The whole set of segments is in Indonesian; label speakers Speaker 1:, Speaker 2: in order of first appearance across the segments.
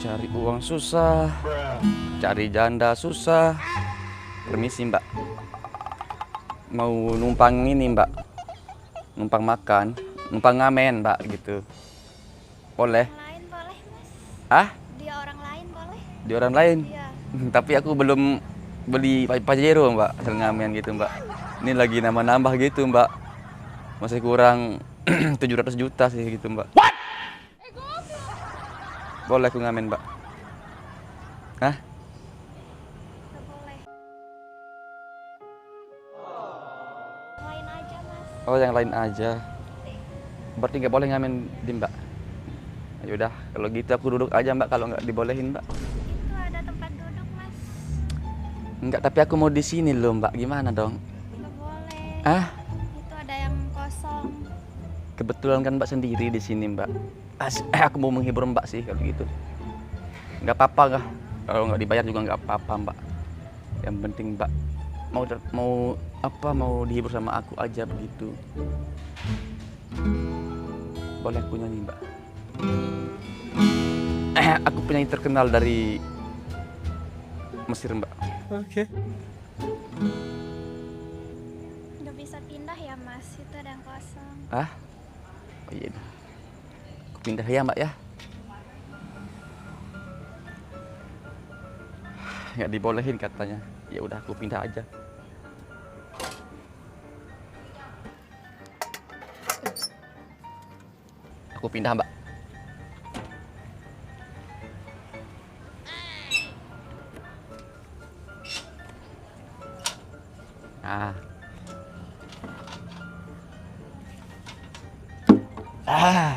Speaker 1: Cari uang susah, cari janda susah. Permisi mbak, mau numpang ini mbak, numpang makan, numpang ngamen mbak gitu. Boleh?
Speaker 2: Orang lain boleh mas.
Speaker 1: Ah?
Speaker 2: Dia orang lain boleh.
Speaker 1: Di orang lain?
Speaker 2: Iya.
Speaker 1: Tapi aku belum beli Pajero mbak, hasil ngamen gitu mbak. Ini lagi nambah-nambah gitu mbak. Masih kurang 700 juta sih gitu mbak. Boleh aku ngamen mbak? Hah?
Speaker 2: Nggak boleh. Lain aja mas.
Speaker 1: Oh yang lain aja. Berarti nggak boleh ngamen di mbak? Yaudah, kalau gitu aku duduk aja mbak kalau nggak dibolehin mbak.
Speaker 2: Itu ada tempat duduk mas.
Speaker 1: Enggak, tapi aku mau di sini loh mbak. Gimana dong?
Speaker 2: Nggak boleh.
Speaker 1: Ah?
Speaker 2: Itu ada yang kosong.
Speaker 1: Kebetulan kan mbak sendiri di sini mbak. Aku mau menghibur mbak sih kalau gitu. Nggak apa-apa kah? Kalau nggak dibayar juga nggak apa-apa mbak. Yang penting mbak mau dihibur sama aku aja begitu. Boleh aku nyanyi mbak? Aku penyanyi terkenal dari Mesir mbak. Oke.
Speaker 2: Nggak bisa pindah ya mas. Itu ada yang kosong.
Speaker 1: Ah? Oh iya. Aku pindah ya mbak ya. Nggak dibolehin katanya. Ya udah aku pindah aja. Aku pindah mbak. Ah. Ah.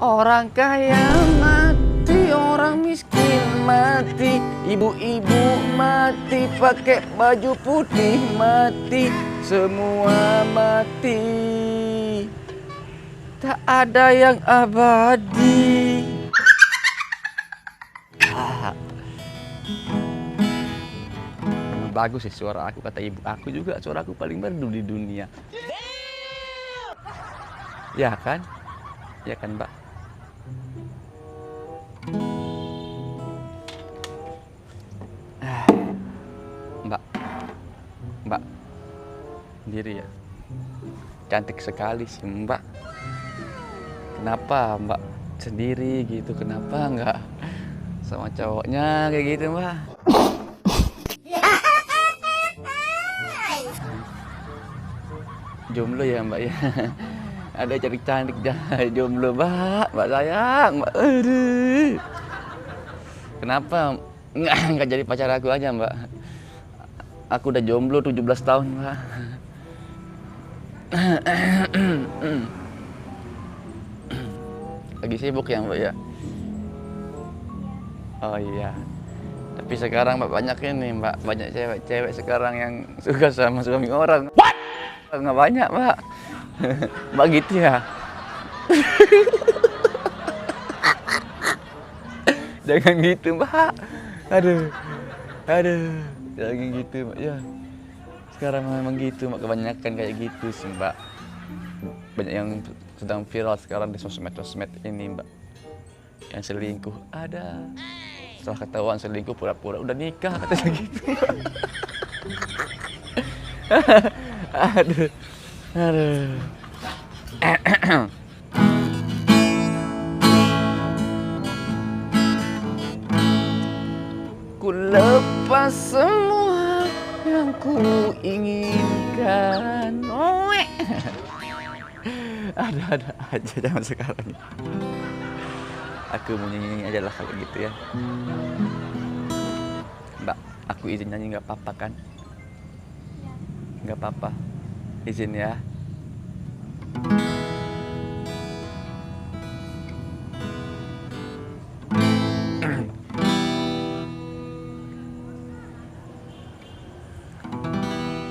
Speaker 1: Orang kaya mati, orang miskin mati, ibu-ibu mati, pakai baju putih mati, semua mati. Tak ada yang abadi. Bagus sih suara aku, kata ibu aku juga suara aku paling merdu di dunia. Ya kan? Ya kan mbak? Mbak, sendiri ya? Cantik sekali sih mbak. Kenapa mbak sendiri gitu? Kenapa nggak sama cowoknya kayak gitu mbak? Jomblo ya mbak ya? Ada cantik-cantik jomblo mbak sayang mbak. Aduh. Kenapa nggak jadi pacar aku aja mbak? Aku udah jomblo 17 tahun mbak. Lagi sibuk ya mbak ya? Oh iya. Tapi sekarang mbak banyak ini mbak, banyak cewek-cewek sekarang yang suka sama suami orang. What? Nggak banyak mbak. Mbak gitu ya? Jangan gitu mbak. Aduh. Jangan gitu mbak ya. Sekarang memang gitu mbak, kebanyakan kayak gitu sih mbak. Banyak yang sedang viral sekarang di sosmed ini mbak. Yang selingkuh ada. Setelah ketahuan selingkuh pura-pura udah nikah katanya gitu. Aduh. Ku lepas semua yang ku inginkan. Ada aja zaman sekarang. Aku mau nyanyi aja lah kalau gitu ya. Mbak, aku izin nyanyi nggak apa-apa kan? Nggak apa-apa. Izin ya.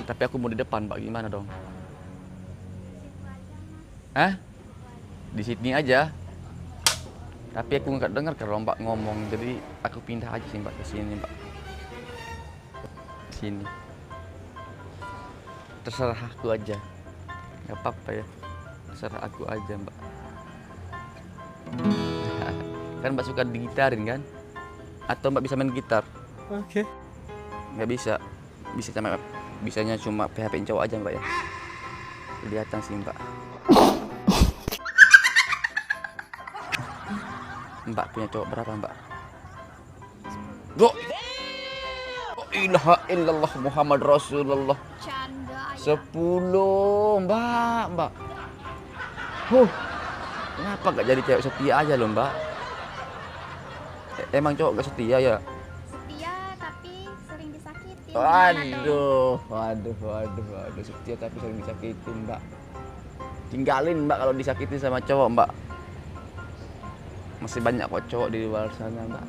Speaker 1: Tapi aku mau di depan, Mbak. Gimana dong? Hah? Di sini aja. Tapi aku nggak dengar kalau Mbak ngomong, jadi aku pindah aja sih Mbak ke sini Mbak. Sini. terserah aku aja, nggak apa-apa ya, terserah aku aja Mbak. Kan Mbak suka digitarin kan? Atau Mbak bisa main gitar?
Speaker 3: Oke.
Speaker 1: Nggak bisa, bisanya cuma PHP-in cowok aja Mbak ya. Kelihatan sih Mbak. Mbak punya cowok berapa Mbak? Ilaha illallah Muhammad Rasulullah.
Speaker 2: Canda ya.
Speaker 1: 10 Mbak. Kenapa gak jadi cewek setia aja loh Mbak? Emang cowok gak setia ya?
Speaker 2: Setia tapi sering disakiti.
Speaker 1: Waduh, setia tapi sering disakitin Mbak. Tinggalin Mbak kalau disakitin sama cowok Mbak. Masih banyak kok cowok di luar sana Mbak.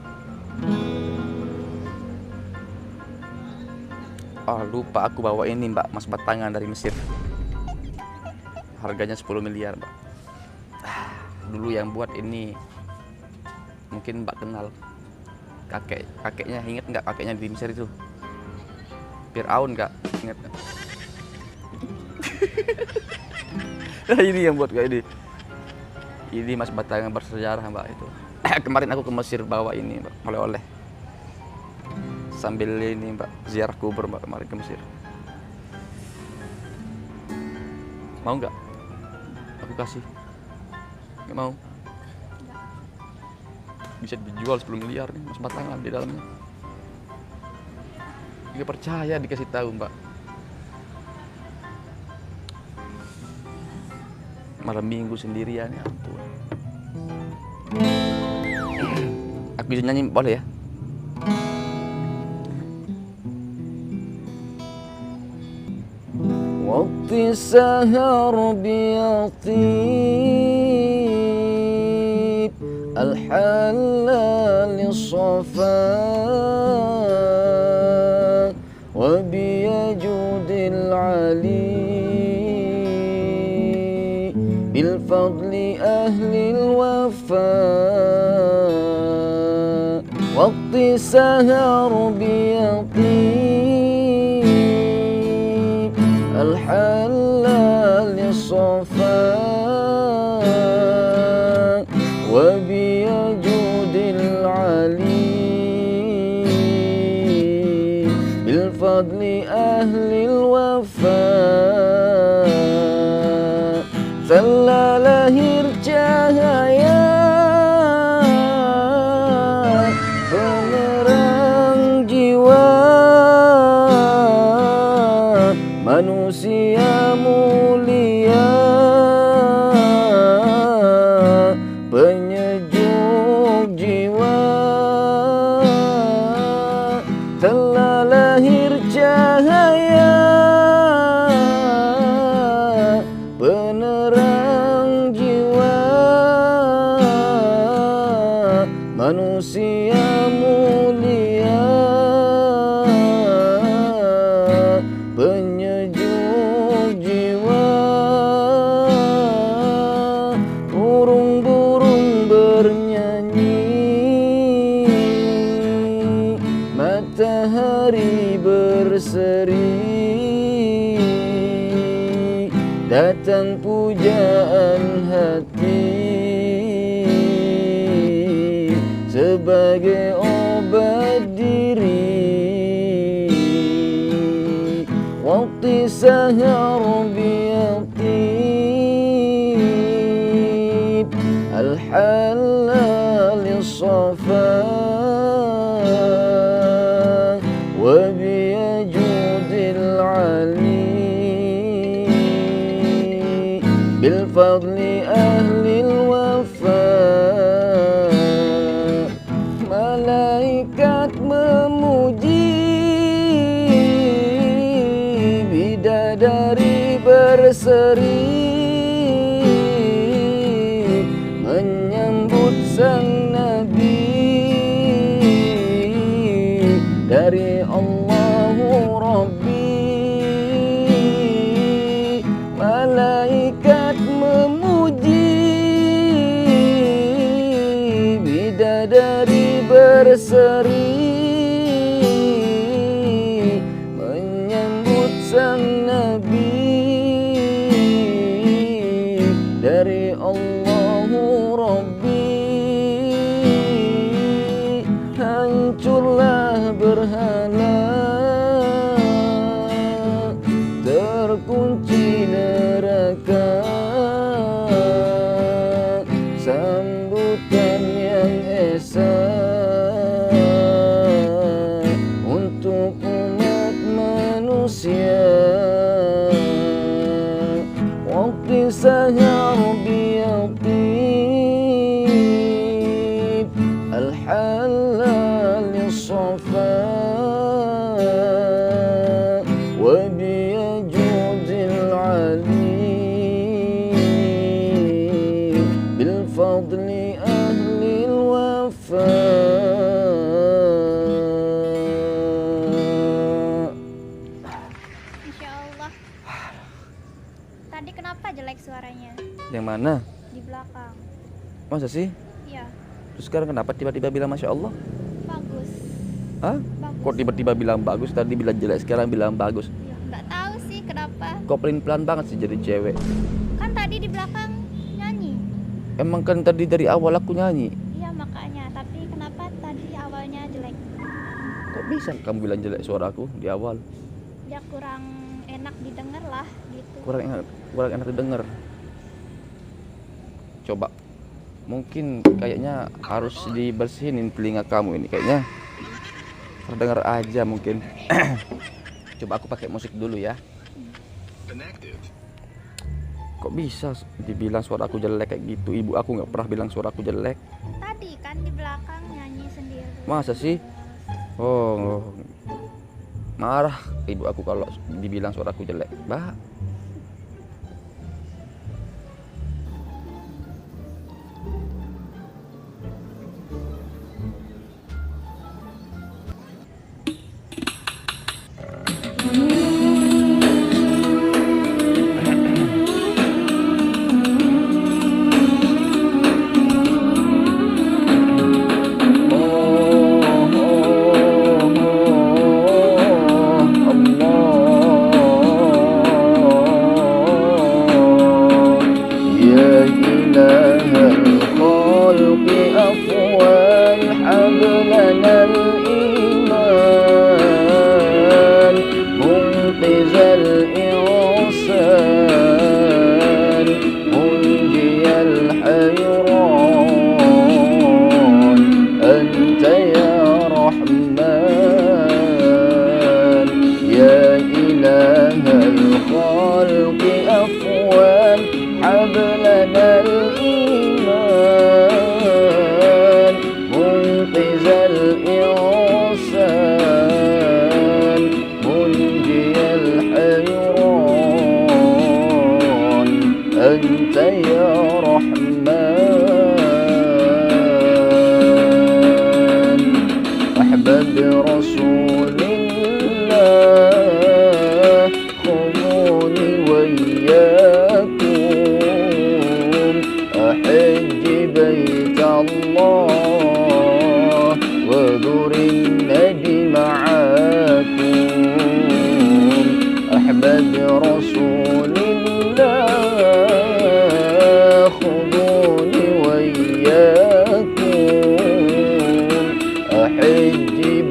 Speaker 1: Oh lupa aku bawa ini Mbak, emas batangan dari Mesir. Harganya 10 miliar Mbak. Dulu yang buat ini mungkin Mbak kenal. Kakeknya, inget nggak kakeknya di Mesir itu? Fir'aun Kak, inget nggak? Nah, ini yang buat kayak ini. Ini emas batangan bersejarah Mbak itu. Kemarin aku ke Mesir bawa ini Mbak, oleh-oleh. Sambil ini Mbak, ziarah kubur Mbak kemarin ke Mesir. Mau nggak? Aku kasih. Nggak mau? Bisa dijual 10 miliar nih, emas batangan di dalamnya. Nggak percaya dikasih tahu Mbak. Malam minggu sendirian ya ampun. Aku bisa nyanyi boleh ya? Waktu sahar biatib al-halal safa wa biyajudil ali bil fadli ahli al-wafa waktu sahar biatib al-halal safa wa biyajudil ali bil fadli ahli al-wafa telah lahir cahaya penerang jiwa manusia mulia penyejuk jiwa telah lahir cahaya penerang jiwa manusia mulia penyejuk jiwa burung-burung bernyanyi matahari berseri datang pujaan hati sebagai obat diri waktu sahar biatib al-halal safa wa biyajudil ali bil fadli ahli al-wafa malaikat memuji bidadari berseri menyambut sang nabi dari Allahu Rabbi malaikat memuji bidadari berseri menyambut sang nabi hancurlah berhala, terkunci neraka. Sambutan yang esa untuk umat manusia. Waktu sahar biyatib al-halal as-safa wa biyajuzil alim bil fadli ahli al-wafa.
Speaker 2: Insya Allah. Tadi kenapa jelek suaranya?
Speaker 1: Yang mana?
Speaker 2: Di belakang.
Speaker 1: Masa sih?
Speaker 2: Iya,
Speaker 1: Terus sekarang kenapa tiba-tiba bilang Masya Allah?
Speaker 2: bagus.
Speaker 1: Hah?
Speaker 2: Bagus.
Speaker 1: Kok tiba-tiba bilang bagus, tadi bilang jelek, sekarang bilang bagus?
Speaker 2: Ya, nggak tahu sih kenapa.
Speaker 1: Kok pelin-pelan banget sih jadi cewek?
Speaker 2: Kan tadi di belakang nyanyi.
Speaker 1: Emang kan tadi dari awal aku nyanyi.
Speaker 2: Iya makanya. Tapi kenapa tadi awalnya jelek?
Speaker 1: Kok bisa kamu bilang jelek suaraku di awal?
Speaker 2: Ya kurang enak didengar lah gitu.
Speaker 1: Kurang enak didengar. Coba, mungkin kayaknya harus dibersihin telinga kamu ini kayaknya. Terdengar aja mungkin. Coba aku pakai musik dulu ya. Kok bisa dibilang suaraku jelek kayak gitu? Ibu aku nggak pernah bilang suaraku jelek.
Speaker 2: Tadi kan di belakang nyanyi sendiri.
Speaker 1: Masa sih? Oh, marah ibu aku kalau dibilang suaraku jelek. Bah.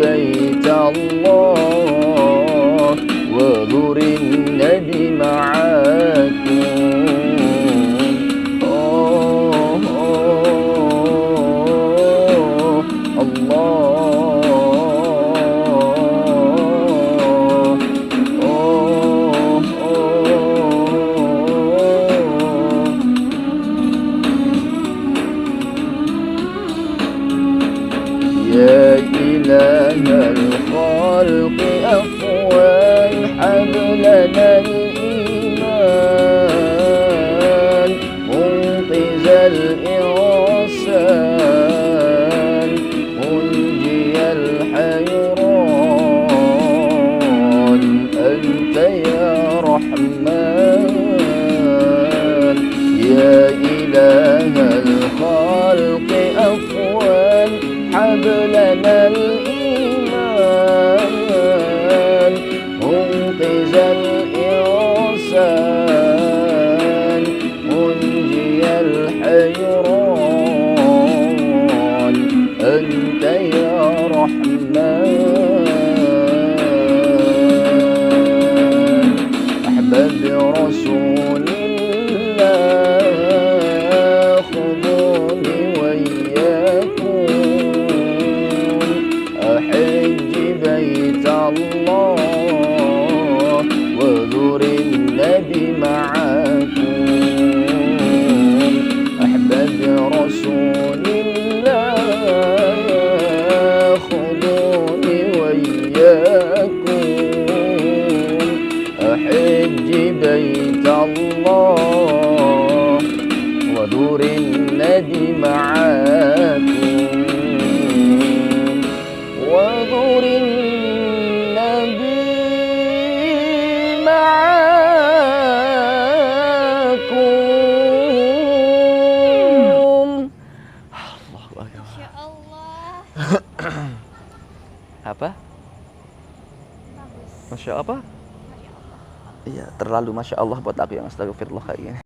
Speaker 3: بيت الله
Speaker 1: أحباب رسول الله خذوني وإياكم أحج بيت الله وزور النبي معكم أحباب رسول الله خذوني وإياكم أحج بيت الله ودور النبي معاكم ودور النبي معاكم. Allahu Akbar.
Speaker 2: Masya Allah.
Speaker 1: Apa?
Speaker 2: Bagus.
Speaker 1: Masya apa?
Speaker 2: Masya Allah.
Speaker 1: Iya, terlalu Masya Allah buat aku yang astagfirullah kayak gini.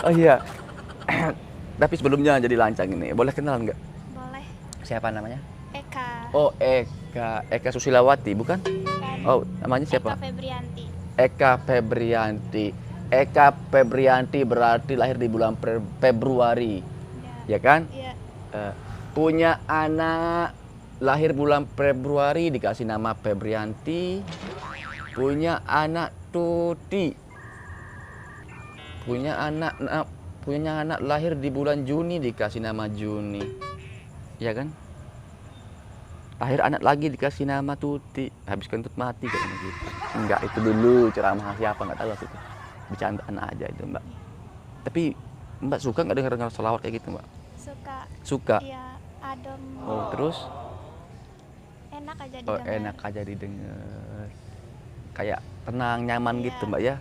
Speaker 1: Oh iya, tapi sebelumnya jadi lancang ini, boleh kenalan nggak?
Speaker 2: Boleh.
Speaker 1: Siapa namanya?
Speaker 2: Eka.
Speaker 1: Oh, Eka Susilawati, bukan?
Speaker 2: Bukan.
Speaker 1: Oh, namanya siapa?
Speaker 2: Eka Febrianti.
Speaker 1: Eka Febrianti. Eka Febrianti berarti lahir di bulan Februari, ya kan?
Speaker 2: Iya.
Speaker 1: Punya anak lahir bulan Februari dikasih nama Febrianti. Punya anak Tuti. Punya anak lahir di bulan Juni dikasih nama Juni. Ya kan? Lahir anak lagi dikasih nama Tuti. Habis kentut mati katanya gitu. Enggak, itu dulu ceramah siapa enggak tahu aku itu. Bercandaan aja itu, Mbak. Tapi Mbak suka nggak dengar selawat kayak gitu, Mbak?
Speaker 2: Suka.
Speaker 1: Suka.
Speaker 2: Iya, adem.
Speaker 1: Oh, terus?
Speaker 2: Enak aja
Speaker 1: Oh,
Speaker 2: didengar.
Speaker 1: enak aja didengar. Kayak tenang, nyaman
Speaker 2: Iya.
Speaker 1: gitu, Mbak ya.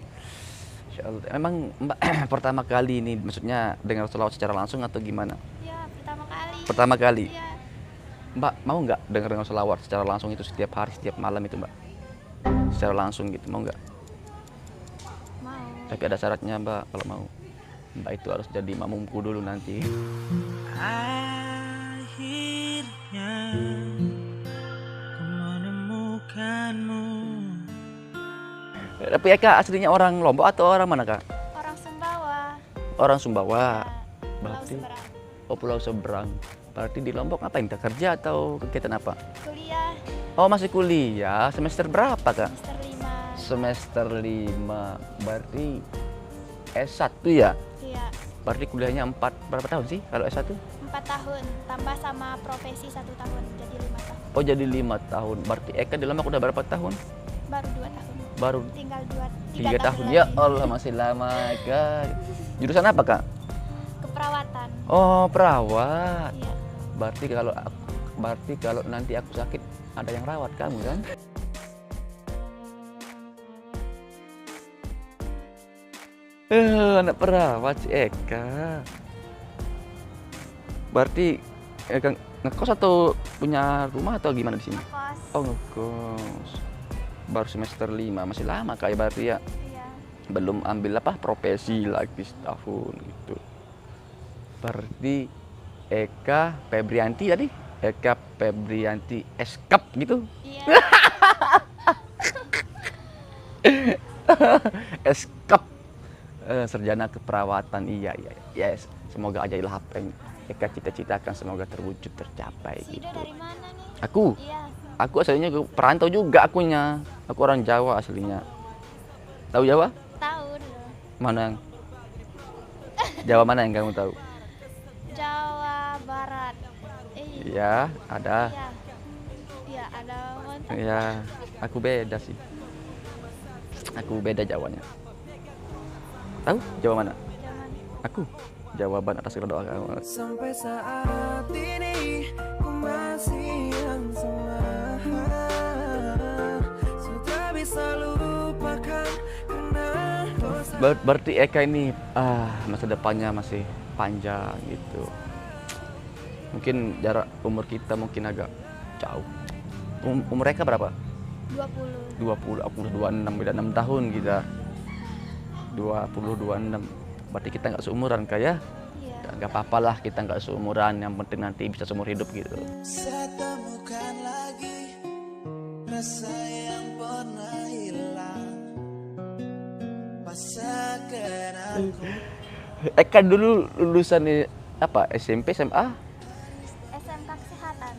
Speaker 1: Insya Allah. Memang Mbak pertama kali ini maksudnya dengar selawat secara langsung atau gimana?
Speaker 2: Iya, pertama kali.
Speaker 1: Pertama kali.
Speaker 2: Iya.
Speaker 1: Mbak mau nggak dengar selawat secara langsung itu setiap hari, setiap malam itu, Mbak? Secara langsung gitu, mau nggak?
Speaker 2: Mau.
Speaker 1: Tapi ada syaratnya, Mbak, kalau mau. Mbak itu harus jadi makmumku dulu nanti.
Speaker 3: Akhirnya ku menemukanmu.
Speaker 1: Tapi Eka aslinya orang Lombok atau orang mana, Kak?
Speaker 2: Orang Sumbawa.
Speaker 1: Orang Sumbawa.
Speaker 2: Ya, Pulau
Speaker 1: Berarti
Speaker 2: Seberang.
Speaker 1: oh, Pulau Seberang. Berarti di Lombok ngapain? Kerja atau kegiatan apa?
Speaker 2: Kuliah
Speaker 1: Oh, masih kuliah. Semester berapa, Kak?
Speaker 2: semester 5.
Speaker 1: Semester 5. Berarti S1 ya?
Speaker 2: Iya,
Speaker 1: Berarti kuliahnya berapa tahun sih kalau S1?
Speaker 2: 4 tahun. Tambah sama profesi 1 tahun, jadi 5 tahun.
Speaker 1: Oh, jadi 5 tahun. Berarti Eka di Lombok udah berapa tahun?
Speaker 2: Baru 2 tahun.
Speaker 1: Baru
Speaker 2: Tinggal 3
Speaker 1: 3 tahun.
Speaker 2: tahun
Speaker 1: Ya
Speaker 2: lagi.
Speaker 1: Allah, masih lama, Kak. Jurusan apa, Kak?
Speaker 2: Keperawatan.
Speaker 1: Oh, perawat.
Speaker 2: Iya.
Speaker 1: Berarti kalau nanti aku sakit ada yang rawat kamu kan? Anak perawat si Eka. Berarti Eka ngekos atau punya rumah atau gimana di sini?
Speaker 2: Kos.
Speaker 1: Oh, ngekos. Baru semester 5, masih lama kayak berarti ya.
Speaker 2: Iya.
Speaker 1: Belum ambil apa profesi lagi setahun gitu. Berarti Eka Febrianti tadi? Eka Febrianti Eskap gitu?
Speaker 2: Iya.
Speaker 1: Eskap. Sarjana keperawatan, iya. Yes. Semoga aja lah apa yang Eka cita-citakan semoga terwujud, tercapai
Speaker 2: Si Ido
Speaker 1: gitu.
Speaker 2: dari mana nih?
Speaker 1: Aku
Speaker 2: Iya.
Speaker 1: aslinya perantau juga akunya. Aku orang Jawa aslinya. Tahu Jawa?
Speaker 2: Tahu dulu.
Speaker 1: Mana yang Jawa mana yang kamu tahu?
Speaker 2: Jawa Barat.
Speaker 1: Iya, ada.
Speaker 2: Iya. Iya, ada mantap.
Speaker 1: Iya, aku beda sih. Aku beda Jawanya. Tahu Jawa mana?
Speaker 2: Jangan.
Speaker 1: Aku jawaban atas doa kamu.
Speaker 3: Sampai saat ini ku masih yang sama. Sudah bisa lupakan karena dosa.
Speaker 1: Berarti Eka ini masa depannya masih panjang gitu. Mungkin jarak umur kita mungkin agak jauh. Umur Eka berapa?
Speaker 2: 20.
Speaker 1: 20, aku udah 26, beda 6 tahun kita. 20, 26. berarti kita nggak seumuran Kak ya.
Speaker 2: Iya.
Speaker 1: Nggak apa-apa lah kita nggak seumuran, yang penting nanti bisa seumur hidup gitu.
Speaker 3: Saya temukan lagi rasa yang pernah hilang. Pasakan aku.
Speaker 1: Eka dulu lulusan apa? SMP, SMA?
Speaker 2: SMK Kesehatan.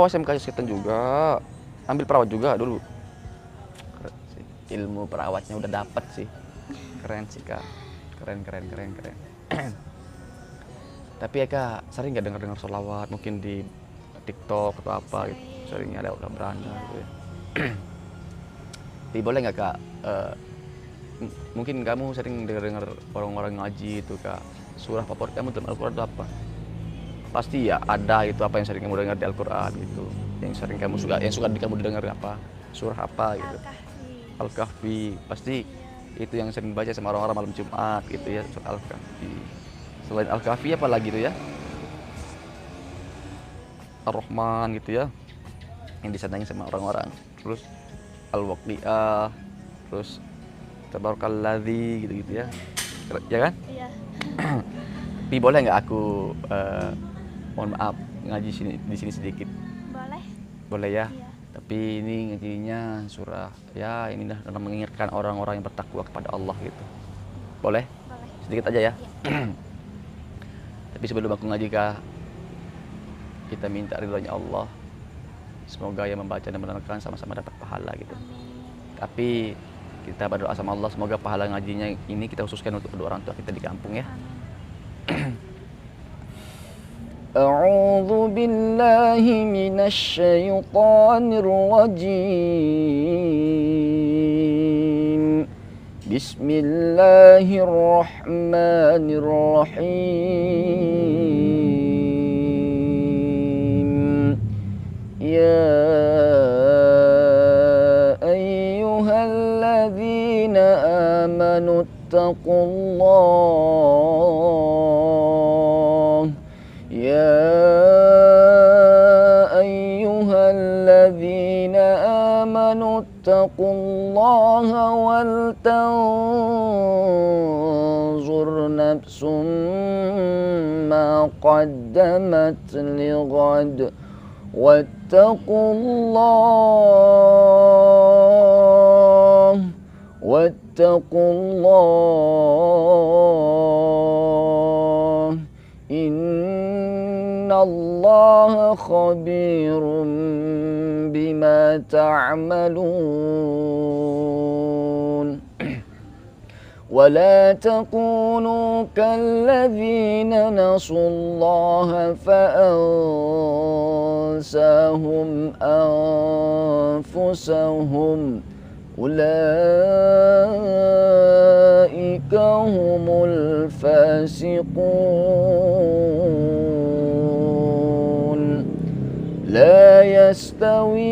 Speaker 1: SMK Kesehatan juga. Ambil perawat juga dulu. Keren sih. Ilmu perawatnya udah dapet sih. Keren sih Kak. Keren. Tapi Eka sering nggak dengar sholawat mungkin di TikTok atau apa gitu. Sering ada ulah beranda gitu ya. Tapi boleh nggak Kak? Mungkin kamu sering dengar orang-orang ngaji itu Kak. Surah favorit kamu dalam Al-Quran itu apa? Pasti ya ada gitu apa yang sering kamu dengar di Al-Quran gitu. Yang suka kamu dengar apa? Surah apa gitu.
Speaker 2: Al-Kahfi.
Speaker 1: Al-Kahfi. Pasti itu yang sering baca sama orang-orang malam Jumat gitu ya, surah Al-Kahfi. Selain Al-Kahfi apa lagi tuh ya? Ar-Rahman gitu ya. Yang disenangi sama orang-orang. Terus Al-Waqi'ah, terus Tabarakalladzi gitu-gitu ya. Ya kan?
Speaker 2: Iya.
Speaker 1: Tapi boleh nggak aku mohon maaf ngaji di sini sedikit?
Speaker 2: Boleh?
Speaker 1: Boleh ya?
Speaker 2: Iya.
Speaker 1: Tapi ini ngajinya surah ya ini dah dalam mengingatkan orang-orang yang bertakwa kepada Allah gitu. Boleh?
Speaker 2: Boleh.
Speaker 1: Sedikit aja ya.
Speaker 2: Iya.
Speaker 1: Tapi sebelum aku ngaji Kak, kita minta ridhonya Allah. Semoga yang membaca dan menerangkan sama-sama dapat pahala gitu.
Speaker 2: Amin.
Speaker 1: Tapi kita berdoa sama Allah semoga pahala ngajinya ini kita khususkan untuk kedua orang tua kita di kampung ya.
Speaker 2: Amin.
Speaker 1: A'udzu billahi minasy syaithanir rajim. Bismillahirrahmanirrahim. Ya ayyuhalladzina amanu ittaqullah. يا أيها الذين آمنوا اتقوا الله ولتنظر نفس ما قدمت لغد واتقوا الله إن الله خبير بما تعملون ولا تكونوا كالذين نسوا الله فأنساهم أنفسهم أولئك هم الفاسقون لا يستوي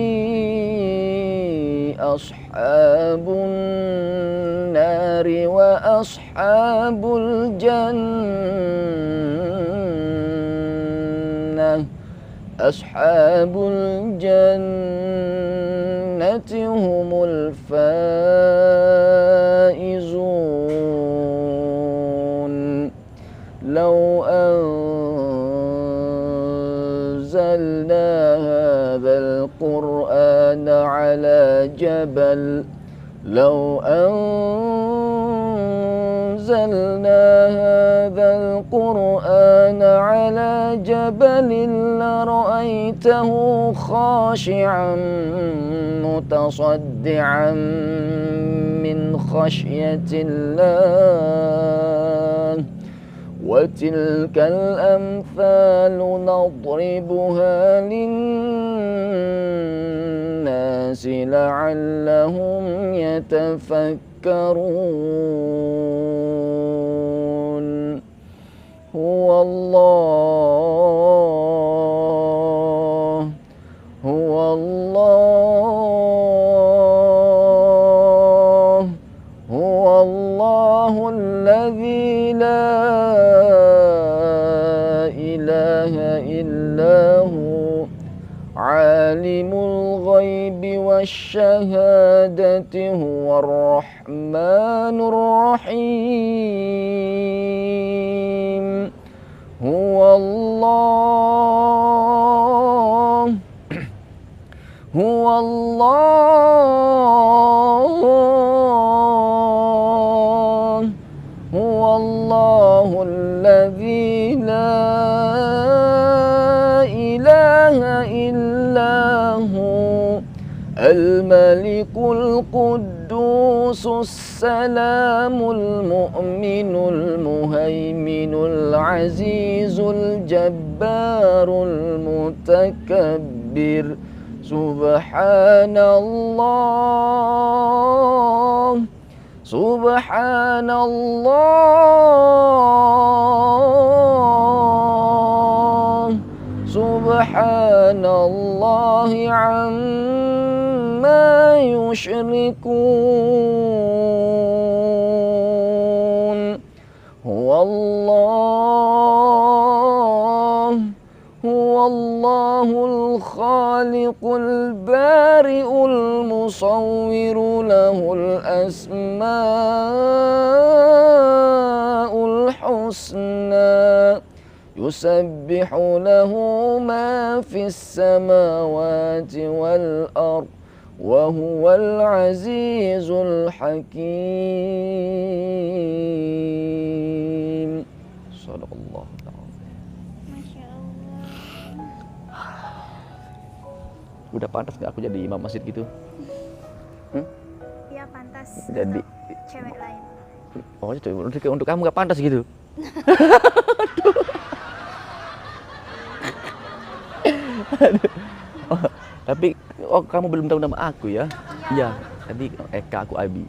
Speaker 1: أصحاب النار وأصحاب الجنة أصحاب الجنة هم الفائزون لو أنزلنا هذا القرآن على جبل هذا القرآن على جبل لرأيته خاشعا متصدعا من خشية الله وتلك الأمثال نضربها للناس لعلهم يتفكرون هو الله الذي لا إله إلا هو عالم الغيب والشهادة هو الرحمن الرحيم الذي لا إله إلا هو الملك القدوس السلام المؤمن المهيمن العزيز الجبار المتكبر سبحان الله سبحان الله سبحان الله عما يشركون هو الله الخالق البارئ المصور له الأسماء الحسنى يسبح له ما في السماوات والأرض وهو العزيز الحكيم صدق الله العظيم.
Speaker 2: Masya Allah.
Speaker 1: Udah pantas nggak aku jadi imam masjid gitu?
Speaker 2: Ya pantas
Speaker 1: Jadi-
Speaker 2: untuk cewek lain.
Speaker 1: Oh, itu untuk kamu nggak pantas gitu? Oh, tapi kamu belum tahu nama aku ya? Iya. Tadi Eka, aku Abi.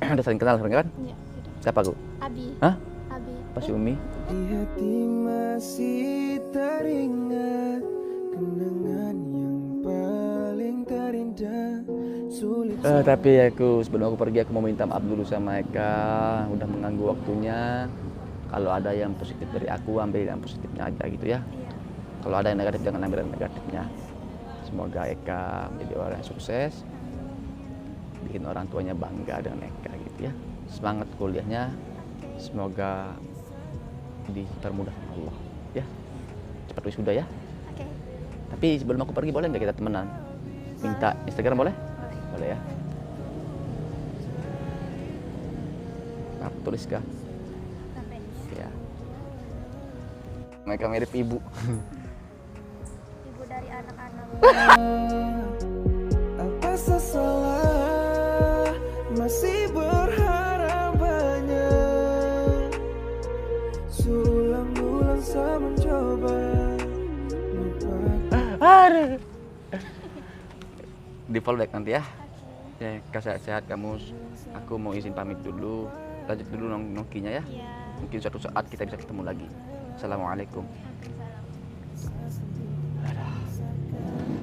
Speaker 2: Oh,
Speaker 1: Udah saling kenal kan?
Speaker 2: iya, udah.
Speaker 1: Siapa aku?
Speaker 2: Abi.
Speaker 1: Hah?
Speaker 2: Abi.
Speaker 1: Pas Umi?
Speaker 3: Di hati masih teringat kenangan yang paling terindah. Sulit
Speaker 1: Tapi aku sebelum aku pergi aku mau minta maaf dulu sama Eka, udah mengganggu waktunya. Kalau ada yang positif dari aku ambil yang positifnya aja gitu ya.
Speaker 2: Iya.
Speaker 1: Kalau ada yang negatif jangan ambil yang negatifnya. Semoga Eka menjadi orang yang sukses, bikin orang tuanya bangga dengan Eka gitu ya. Semangat kuliahnya, semoga dipermudah sama Allah ya. Cepat wisuda ya.
Speaker 2: Oke.
Speaker 1: Tapi sebelum aku pergi boleh nggak kita temenan? Minta Instagram boleh?
Speaker 2: Boleh.
Speaker 1: Boleh ya. Aku tulis kah?
Speaker 2: Sampai.
Speaker 1: Ya. Mereka mirip ibu.
Speaker 2: Ibu dari anak-anak.
Speaker 3: apa salah masih berharap banyak Sulang-ulang saya mencoba lupakan
Speaker 1: Aduh. Di follow back nanti ya. Ya, sehat-sehat kamu. Aku mau izin pamit dulu. Lanjut dulu nongkinya ya.
Speaker 2: Iya.
Speaker 1: Mungkin suatu saat kita bisa ketemu lagi. Assalamualaikum.
Speaker 2: Waalaikumsalam.